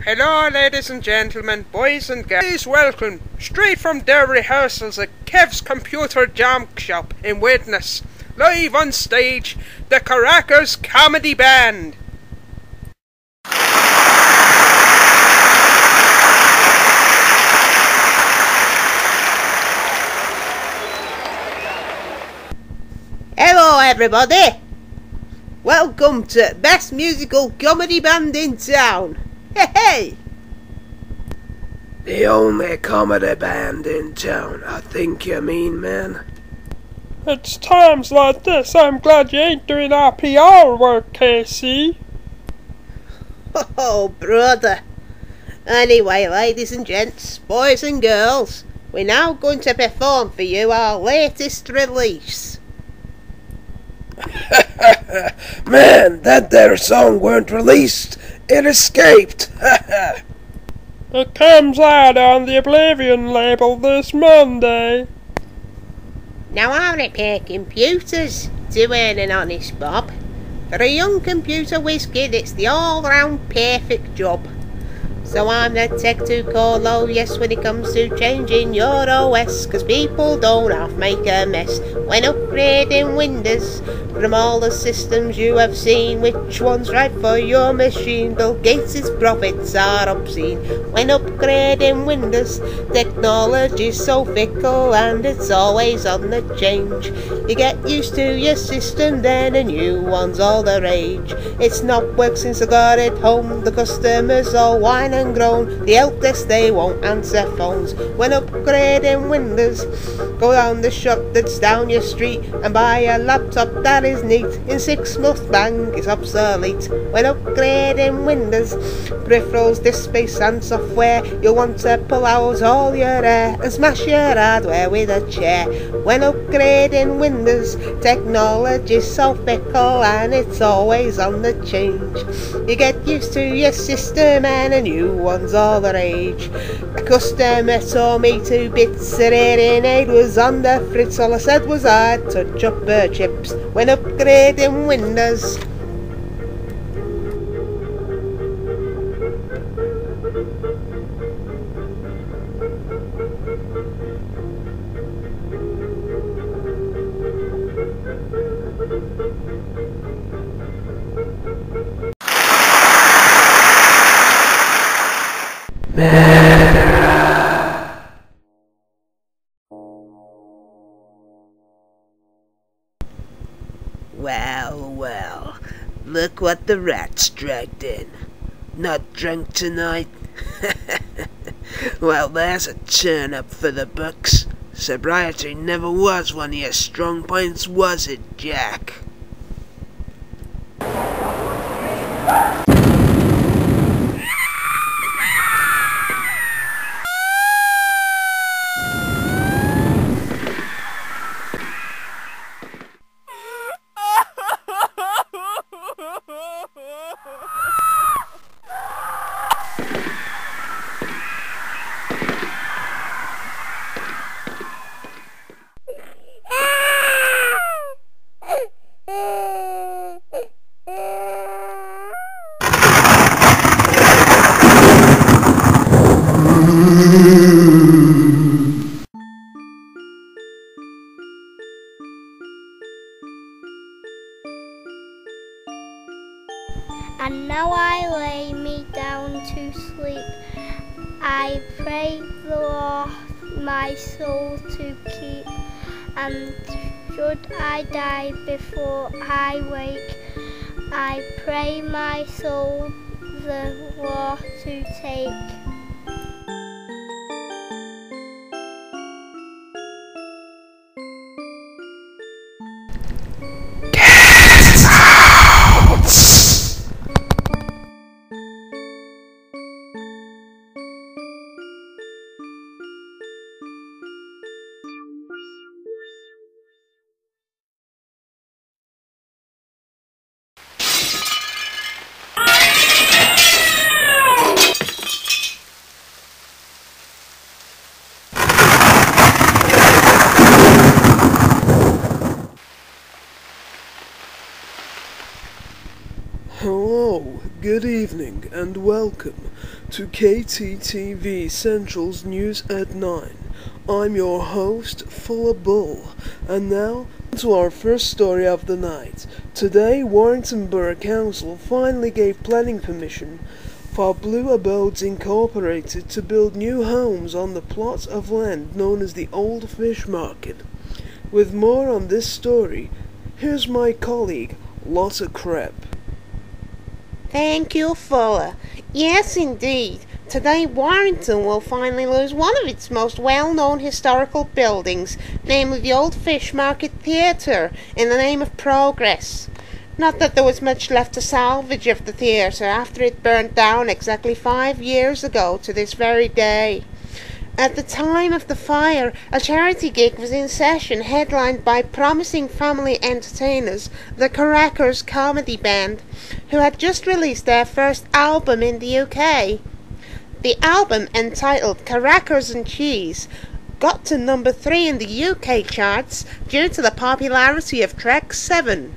Hello ladies and gentlemen, boys and girls. Please welcome, straight from their rehearsals at Kev's Computer Jam Shop in Widnes, live on stage, the Caracas Comedy Band. Hello everybody! Welcome to best musical comedy band in town! Hey hey! The only comedy band in town, I think you mean, man. It's times like this I'm glad you ain't doing our PR work, Casey. Oh brother! Anyway, ladies and gents, boys and girls, we're now going to perform for you our latest release. Man, that there song weren't released. It escaped. It comes out on the Oblivion label this Monday. Now I repair computers to earn an honest bob. For a young computer whiz kid, it's the all-round perfect job. So I'm the tech to call, oh yes, when it comes to changing your OS, 'cause people don't half make a mess when upgrading Windows. From all the systems you have seen, which one's right for your machine? Bill Gates' profits are obscene when upgrading Windows. Technology's so fickle and it's always on the change. You get used to your system, then a new one's all the rage. It's not worked since I got it home. The customers all whine and groan. The help desk, they won't answer phones when upgrading Windows. Go down the shop that's down your street and buy a laptop that is neat. In 6 months bang, it's obsolete when upgrading Windows. Peripherals, disk space and software, you'll want to pull out all your hair and smash your hardware with a chair when upgrading Windows. Technology's so fickle and it's always on the change. You get used to your system and a new one's all the rage. A customer told me 2 bits of hearing aid was on the fritz. All I said was I'd touch up her chips when upgrading Windows. Well, look what the rats dragged in. Not drunk tonight? Well, there's a turn-up for the books. Sobriety never was one of your strong points, was it, Jack? And now I lay me down to sleep. I pray the Lord my soul to keep. And should I die before I wake, I pray my soul the Lord to take. Hello, good evening, and welcome to KTTV Central's News at 9. I'm your host, Fuller Bull, and now to our first story of the night. Today, Warrington Borough Council finally gave planning permission for Blue Abodes Incorporated to build new homes on the plot of land known as the Old Fish Market. With more on this story, here's my colleague, Lotta Krepp. Thank you, Fuller. Yes, indeed. Today, Warrington will finally lose one of its most well-known historical buildings, namely the Old Fish Market Theatre, in the name of progress. Not that there was much left to salvage of the theatre after it burnt down exactly 5 years ago to this very day. At the time of the fire, a charity gig was in session headlined by promising family entertainers, the Caracas Comedy Band, who had just released their first album in the UK. The album, entitled Caracas and Cheese, got to number 3 in the UK charts due to the popularity of track 7,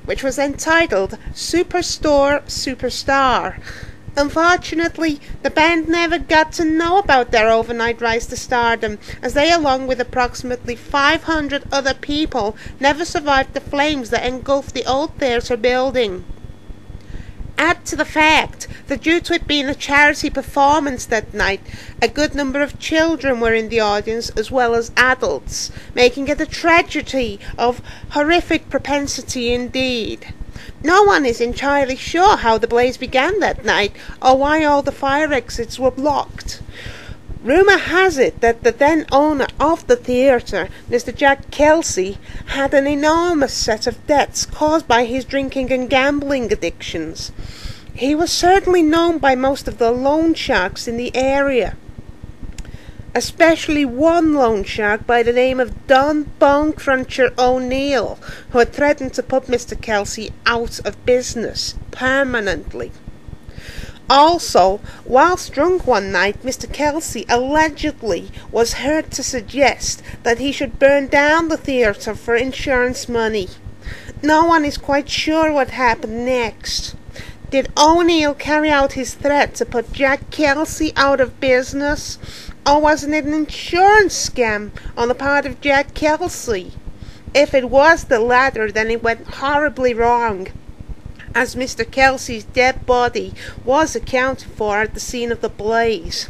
which was entitled Superstore Superstar. Unfortunately, the band never got to know about their overnight rise to stardom, as they, along with approximately 500 other people, never survived the flames that engulfed the old theatre building. Add to the fact that due to it being a charity performance that night, a good number of children were in the audience as well as adults, making it a tragedy of horrific propensity indeed. No one is entirely sure how the blaze began that night, or why all the fire exits were blocked. Rumour has it that the then owner of the theatre, Mr. Jack Kelsey, had an enormous set of debts caused by his drinking and gambling addictions. He was certainly known by most of the loan sharks in the area, especially one loan shark by the name of Don Bone Cruncher O'Neill, who had threatened to put Mr. Kelsey out of business permanently. Also, whilst drunk one night, Mr. Kelsey allegedly was heard to suggest that he should burn down the theatre for insurance money. No one is quite sure what happened next. Did O'Neill carry out his threat to put Jack Kelsey out of business? Or wasn't it an insurance scam on the part of Jack Kelsey? If it was the latter, then it went horribly wrong, as Mr. Kelsey's dead body was accounted for at the scene of the blaze.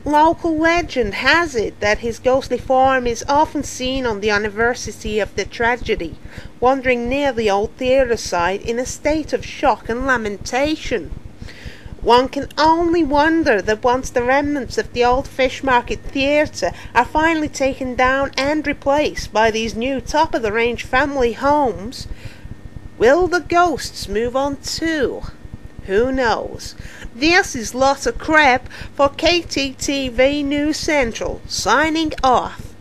Local legend has it that his ghostly form is often seen on the anniversary of the tragedy, wandering near the old theatre side in a state of shock and lamentation. One can only wonder that once the remnants of the Old Fish Market Theatre are finally taken down and replaced by these new top-of-the-range family homes, will the ghosts move on too? Who knows? This is Lotta Krepp for KTTV News Central, signing off.